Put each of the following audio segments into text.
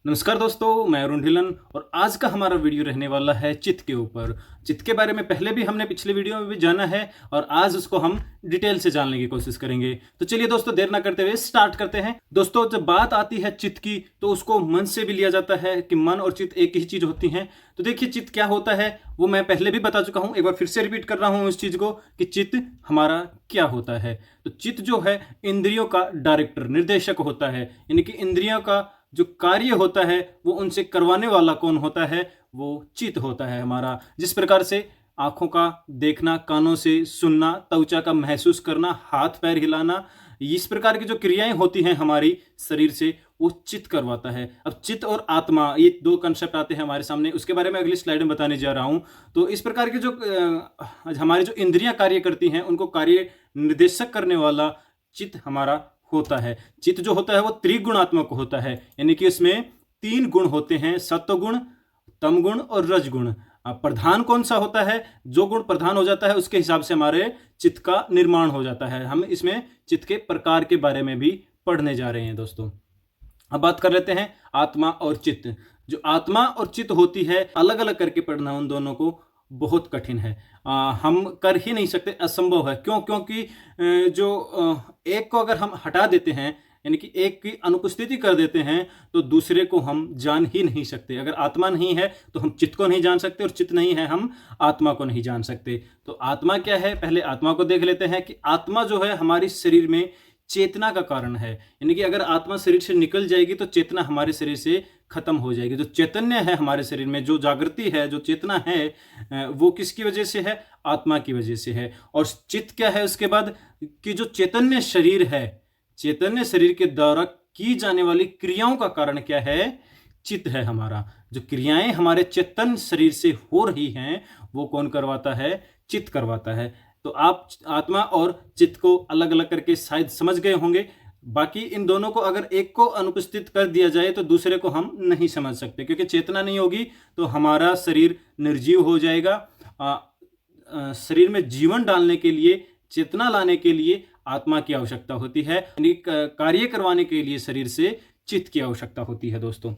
नमस्कार दोस्तों, मैं अरुण ढिलन और आज का हमारा वीडियो रहने वाला है चित्त के ऊपर। चित्त के बारे में पहले भी हमने पिछले वीडियो में भी जाना है और आज उसको हम डिटेल से जानने की कोशिश करेंगे। तो चलिए दोस्तों, देर ना करते हुए स्टार्ट करते हैं। दोस्तों, जब बात आती है चित्त की तो उसको मन से भी लिया जाता है कि मन और चित्त एक ही चीज होती हैं। तो देखिए, चित्त क्या होता है वो मैं पहले भी बता चुका हूं, एक बार फिर से रिपीट कर रहा हूं इस चीज को कि चित्त हमारा क्या होता है। तो चित्त जो है इंद्रियों का डायरेक्टर, निर्देशक होता है, यानी कि इंद्रियों का जो कार्य होता है वो उनसे करवाने वाला कौन होता है, वो चित्त होता है हमारा। जिस प्रकार से आंखों का देखना, कानों से सुनना, त्वचा का महसूस करना, हाथ पैर हिलाना, इस प्रकार की जो क्रियाएं होती हैं हमारी शरीर से, वो चित्त करवाता है। अब चित्त और आत्मा, ये दो कंसेप्ट आते हैं हमारे सामने, उसके बारे में अगली स्लाइड में बताने जा रहा हूं। तो इस प्रकार की जो हमारी जो इंद्रियां कार्य करती हैं उनको कार्य निर्देशक करने वाला चित्त हमारा होता है। चित्त जो होता है वो त्रिगुणात्मक होता है, यानी कि इसमें तीन गुण होते हैं, सत्व गुण, तम गुण और रज गुण। प्रधान कौन सा होता है? जो गुण प्रधान हो जाता है उसके हिसाब से हमारे चित्त का निर्माण हो जाता है। हम इसमें चित्त के प्रकार के बारे में भी पढ़ने जा रहे हैं दोस्तों। अब बात कर लेते हैं आत्मा और चित्त। जो आत्मा और चित्त होती है, अलग अलग करके पढ़ना उन दोनों को बहुत कठिन है। हम कर ही नहीं सकते, असंभव है। क्यों? क्योंकि एक को अगर हम हटा देते हैं, यानी कि एक की अनुपस्थिति कर देते हैं, तो दूसरे को हम जान ही नहीं सकते। अगर आत्मा नहीं है तो हम चित्त को नहीं जान सकते, और चित्त नहीं है हम आत्मा को नहीं जान सकते। तो आत्मा क्या है, पहले आत्मा को देख लेते हैं कि आत्मा जो है हमारी शरीर में चेतना का कारण है। यानी कि अगर आत्मा शरीर से निकल जाएगी तो चेतना हमारे शरीर से खत्म हो जाएगी। जो चैतन्य है हमारे शरीर में, जो जागृति है, जो चेतना है, वो किसकी वजह से है? आत्मा की वजह से है। और चित्त क्या है उसके बाद? कि जो चैतन्य शरीर है, चैतन्य शरीर के द्वारा की जाने वाली क्रियाओं का कारण क्या है? चित्त है हमारा। जो क्रियाएं हमारे चेतन शरीर से हो रही हैं वो कौन करवाता है? चित्त करवाता है। तो आप आत्मा और चित्त को अलग अलग करके शायद समझ गए होंगे। बाकी इन दोनों को अगर एक को अनुपस्थित कर दिया जाए तो दूसरे को हम नहीं समझ सकते, क्योंकि चेतना नहीं होगी तो हमारा शरीर निर्जीव हो जाएगा। शरीर में जीवन डालने के लिए, चेतना लाने के लिए आत्मा की आवश्यकता होती है, यानी कार्य करवाने के लिए शरीर से चित्त की आवश्यकता होती है दोस्तों।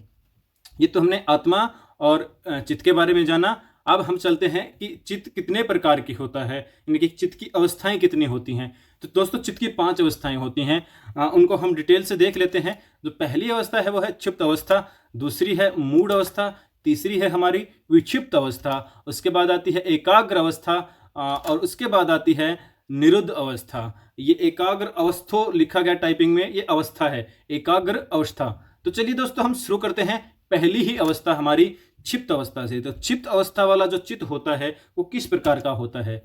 ये तो हमने आत्मा और चित्त के बारे में जाना। अब हम चलते हैं कि चित्त कितने प्रकार की होता है, यानी कि चित्त की अवस्थाएं कितनी होती हैं। तो दोस्तों, चित्त की 5 अवस्थाएं होती हैं। उनको हम डिटेल से देख लेते हैं। जो पहली अवस्था है वो है क्षिप्त अवस्था, दूसरी है मूढ़ अवस्था, तीसरी है हमारी विक्षिप्त अवस्था, उसके बाद आती है एकाग्र अवस्था, और उसके बाद आती है निरुद्ध अवस्था। ये एकाग्र अवस्थो लिखा गया टाइपिंग में, ये अवस्था है, एकाग्र अवस्था। तो चलिए दोस्तों, हम शुरू करते हैं पहली ही अवस्था हमारी क्षिप्त अवस्था से। तो क्षिप्त अवस्था वाला जो चित्त होता है वो किस प्रकार का होता है?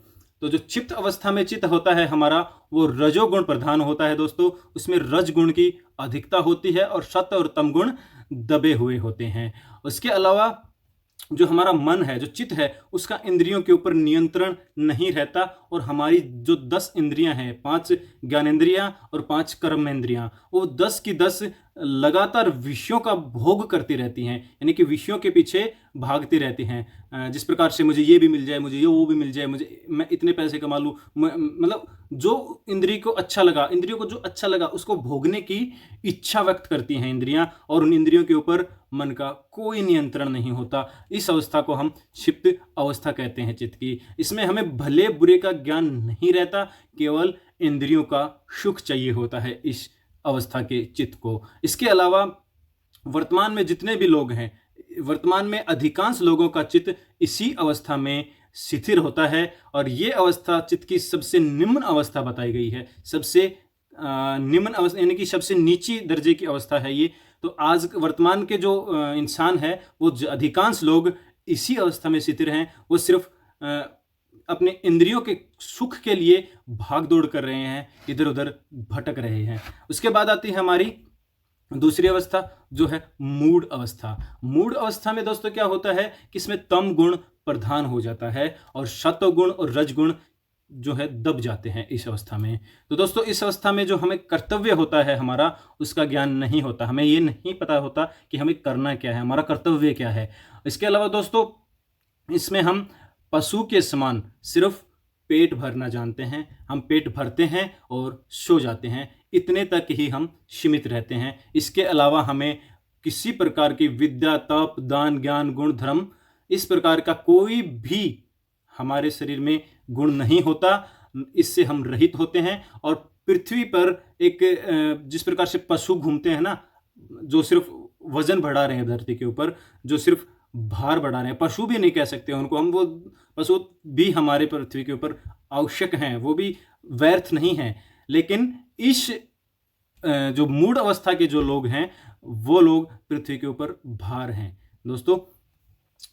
तो जो क्षिप्त अवस्था में चित्त होता है हमारा, वो रजोगुण प्रधान होता है दोस्तों। उसमें रज गुण की अधिकता होती है और सत्व और तम गुण दबे हुए होते हैं। उसके अलावा जो हमारा मन है, जो चित्त है, उसका इंद्रियों के ऊपर नियंत्रण नहीं रहता, और हमारी जो 10 इंद्रियां हैं, 5 ज्ञानेंद्रियां और 5 कर्मेंद्रियां, वो 10 की 10 लगातार विषयों का भोग करती रहती हैं, यानी कि विषयों के पीछे भागती रहती हैं। जिस प्रकार से मुझे ये भी मिल जाए, मुझे ये वो भी मिल जाए, मुझे मैं इतने पैसे कमा लूँ, मतलब जो इंद्रिय को अच्छा लगा, इंद्रियों को जो अच्छा लगा उसको भोगने की इच्छा व्यक्त करती हैं इंद्रियां, और उन इंद्रियों के ऊपर मन का कोई नियंत्रण नहीं होता। इस अवस्था को हम क्षिप्त अवस्था कहते हैं चित्त की। इसमें हमें भले बुरे का ज्ञान नहीं रहता, केवल इंद्रियों का सुख चाहिए होता है इस अवस्था के चित्त को। इसके अलावा वर्तमान में जितने भी लोग हैं, वर्तमान में अधिकांश लोगों का चित्त इसी अवस्था में शिथिल होता है, और ये अवस्था चित्त की सबसे निम्न अवस्था बताई गई है। सबसे निम्न अवस्था, यानी कि सबसे नीची दर्जे की अवस्था है ये। तो आज वर्तमान के जो इंसान है, वो अधिकांश लोग इसी अवस्था में शिथिल हैं। वो सिर्फ अपने इंद्रियों के सुख के लिए भाग दौड़ कर रहे हैं, इधर उधर भटक रहे हैं। उसके बाद आती है हमारी दूसरी अवस्था, जो है मूढ़ अवस्था। मूढ़ अवस्था में दोस्तों क्या होता है कि इसमें तम गुण प्रधान हो जाता है, और सत्व गुण और रज गुण जो है दब जाते हैं इस अवस्था में। तो दोस्तों, इस अवस्था में जो हमें कर्तव्य होता है हमारा, उसका ज्ञान नहीं होता। हमें ये नहीं पता होता कि हमें करना क्या है, हमारा कर्तव्य क्या है। इसके अलावा दोस्तों, इसमें हम पशु के समान सिर्फ पेट भरना जानते हैं। हम पेट भरते हैं और सो जाते हैं, इतने तक ही हम सीमित रहते हैं। इसके अलावा हमें किसी प्रकार की विद्या, तप, दान, ज्ञान, गुण, धर्म, इस प्रकार का कोई भी हमारे शरीर में गुण नहीं होता। इससे हम रहित होते हैं। और पृथ्वी पर एक जिस प्रकार से पशु घूमते हैं ना, जो सिर्फ वजन बढ़ा रहे हैं धरती के ऊपर, जो सिर्फ भार बढ़ा रहे हैं, पशु भी नहीं कह सकते उनको हम, वो पशु भी हमारे पृथ्वी के ऊपर आवश्यक हैं, वो भी व्यर्थ नहीं हैं। लेकिन इस जो मूढ़ अवस्था के जो लोग हैं, वो लोग पृथ्वी के ऊपर भार हैं। दोस्तों,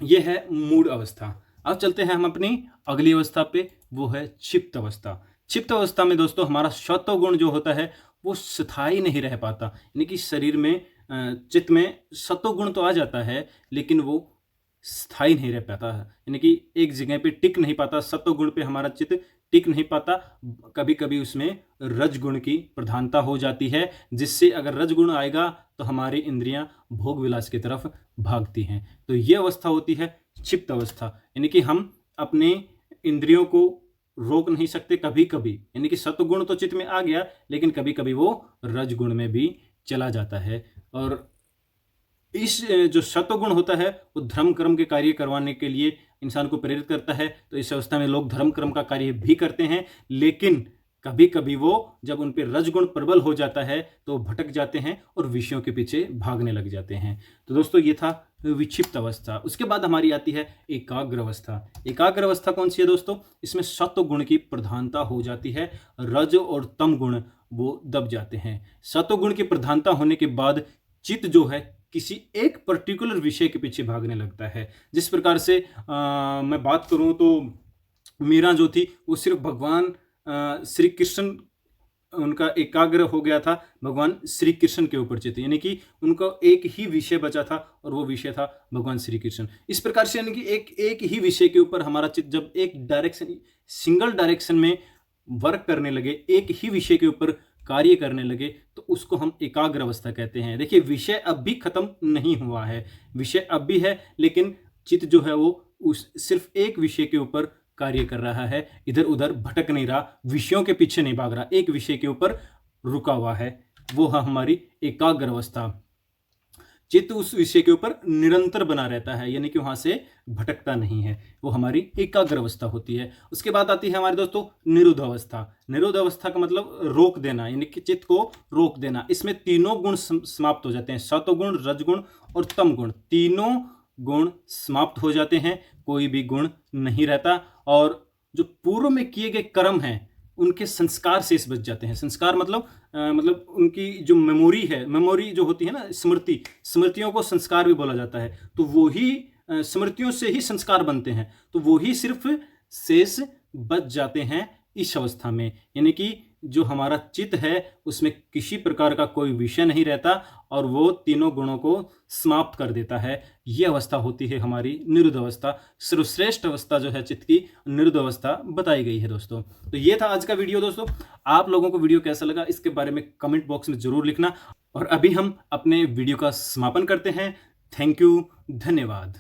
ये है मूढ़ अवस्था। अब चलते हैं हम अपनी अगली अवस्था पे, वो है क्षिप्त अवस्था। क्षिप्त अवस्था में दोस्तों हमारा सत्वगुण जो होता है वो स्थायी नहीं रह पाता, यानी कि शरीर में, चित्त में सत्वगुण तो आ जाता है लेकिन वो स्थायी नहीं रह पाता है, यानी कि एक जगह पे टिक नहीं पाता। सत्वगुण पे हमारा चित्त टिक नहीं पाता। कभी कभी उसमें रजगुण की प्रधानता हो जाती है, जिससे अगर रजगुण आएगा तो हमारी इंद्रियां भोग विलास की तरफ भागती हैं। तो ये अवस्था होती है क्षिप्त अवस्था, यानी कि हम अपने इंद्रियों को रोक नहीं सकते कभी कभी, यानी कि सत्वगुण तो चित्त में आ गया लेकिन कभी कभी वो रजगुण में भी चला जाता है। और इस जो सत्वगुण होता है वो धर्म कर्म के कार्य करवाने के लिए इंसान को प्रेरित करता है। तो इस अवस्था में लोग धर्म कर्म का कार्य भी करते हैं, लेकिन कभी कभी वो जब उन पर रजगुण प्रबल हो जाता है तो भटक जाते हैं और विषयों के पीछे भागने लग जाते हैं। तो दोस्तों, ये था विक्षिप्त अवस्था। उसके बाद हमारी आती है एकाग्र अवस्था। एकाग्र अवस्था कौन सी है दोस्तों? इसमें सत्व गुण की प्रधानता हो जाती है, रज और तम गुण वो दब जाते हैं। सत्व गुण की प्रधानता होने के बाद चित्त जो है किसी एक पर्टिकुलर विषय के पीछे भागने लगता है। जिस प्रकार से मैं बात करूं तो मीरा जो थी वो सिर्फ भगवान श्री कृष्ण, उनका एकाग्र हो गया था भगवान श्री कृष्ण के ऊपर चित्त, यानी कि उनका एक ही विषय बचा था और वो विषय था भगवान श्री कृष्ण। इस प्रकार से यानी कि एक ही विषय के ऊपर हमारा चित्त जब एक डायरेक्शन, सिंगल डायरेक्शन में वर्क करने लगे, एक ही विषय के ऊपर कार्य करने लगे, तो उसको हम एकाग्र अवस्था कहते हैं। देखिए, विषय अब भी खत्म नहीं हुआ है, विषय अब भी है, लेकिन चित्त जो है वो उस सिर्फ एक विषय के ऊपर कार्य कर रहा है, इधर उधर भटक नहीं रहा, विषयों के पीछे नहीं भाग रहा, एक विषय के ऊपर रुका हुआ है। वो है हमारी एकाग्र अवस्था। चित्त उस विषय के ऊपर निरंतर बना रहता है, यानी कि वहां से भटकता नहीं है, वो हमारी एकाग्र अवस्था होती है। उसके बाद आती है हमारे दोस्तों निरुद्ध अवस्था। निरुद्ध अवस्था का मतलब रोक देना, यानी कि चित्त को रोक देना। इसमें तीनों गुण समाप्त हो जाते हैं, सत्वगुण, रजगुण और तम गुण, तीनों गुण समाप्त हो जाते हैं, कोई भी गुण नहीं रहता। और जो पूर्व में किए गए कर्म हैं उनके संस्कार शेष बच जाते हैं। संस्कार मतलब उनकी जो मेमोरी है, मेमोरी जो होती है ना, स्मृति, स्मृतियों को संस्कार भी बोला जाता है। तो वो ही स्मृतियों से ही संस्कार बनते हैं, तो वो ही सिर्फ शेष बच जाते हैं इस अवस्था में, यानी कि जो हमारा चित्त है उसमें किसी प्रकार का कोई विषय नहीं रहता और वो तीनों गुणों को समाप्त कर देता है। ये अवस्था होती है हमारी निरुद्ध अवस्था। सर्वश्रेष्ठ अवस्था जो है चित्त की, निरुद्ध अवस्था बताई गई है दोस्तों। तो ये था आज का वीडियो दोस्तों। आप लोगों को वीडियो कैसा लगा इसके बारे में कमेंट बॉक्स में जरूर लिखना। और अभी हम अपने वीडियो का समापन करते हैं। थैंक यू, धन्यवाद।